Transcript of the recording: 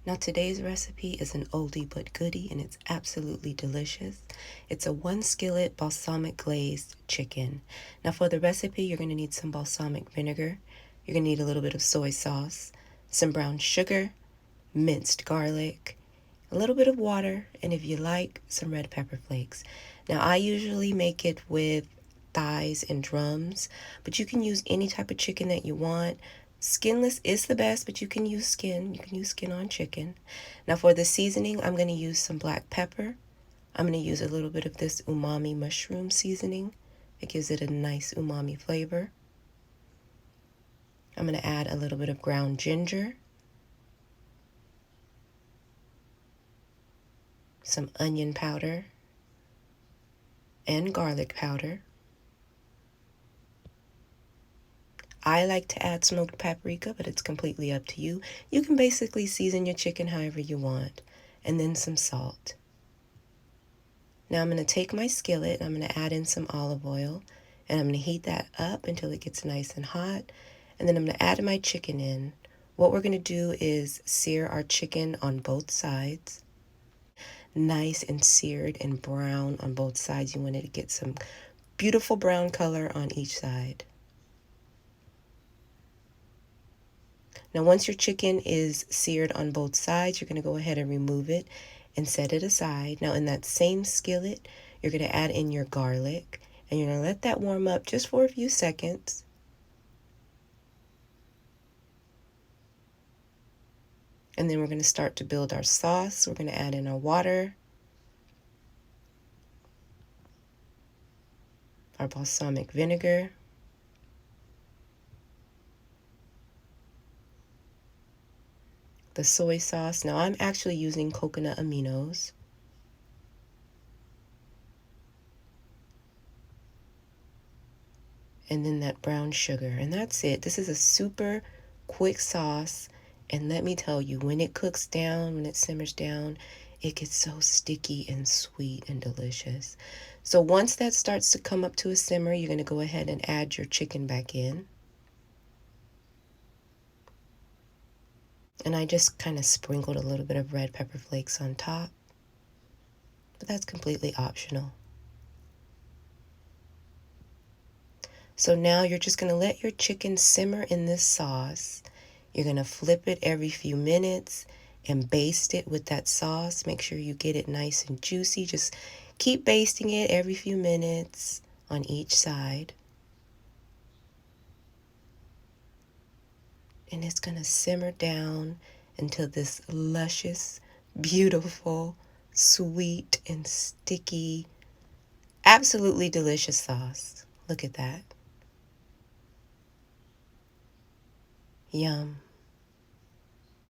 Now today's recipe is an oldie but goodie, and it's absolutely delicious. It's a 1 skillet balsamic glazed chicken. Now for the recipe, you're going to need some balsamic vinegar. You're going to need a little bit of soy sauce, some brown sugar, minced garlic, a little bit of water, and if you like, some red pepper flakes. Now I usually make it with thighs and drums, but you can use any type of chicken that you want. Skinless is the best, but you can use skin. You can use skin on chicken. Now for the seasoning, I'm going to use some black pepper. I'm going to use a little bit of this umami mushroom seasoning. It gives it a nice umami flavor. I'm going to add a little bit of ground ginger, some onion powder, and garlic powder. I like to add smoked paprika, but it's completely up to you. You can basically season your chicken however you want. And then some salt. Now I'm going to take my skillet, I'm going to add in some olive oil, and I'm going to heat that up until it gets nice and hot. And then I'm going to add my chicken in. What we're going to do is sear our chicken on both sides. Nice and seared and brown on both sides. You want it to get some beautiful brown color on each side. Now once your chicken is seared on both sides, you're going to go ahead and remove it and set it aside. Now in that same skillet, you're going to add in your garlic, and you're going to let that warm up just for a few seconds. And then we're going to start to build our sauce. We're going to add in our water, our balsamic vinegar, the soy sauce. Now I'm actually using coconut aminos. And then that brown sugar. And that's it. This is a super quick sauce. And let me tell you, when it cooks down, when it simmers down, it gets so sticky and sweet and delicious. So once that starts to come up to a simmer, you're going to go ahead and add your chicken back in. And I just kind of sprinkled a little bit of red pepper flakes on top, but that's completely optional. So now you're just going to let your chicken simmer in this sauce. You're going to flip it every few minutes and baste it with that sauce. Make sure you get it nice and juicy. Just keep basting it every few minutes on each side. And it's going to simmer down until this luscious, beautiful, sweet, and sticky, absolutely delicious sauce. Look at that. Yum.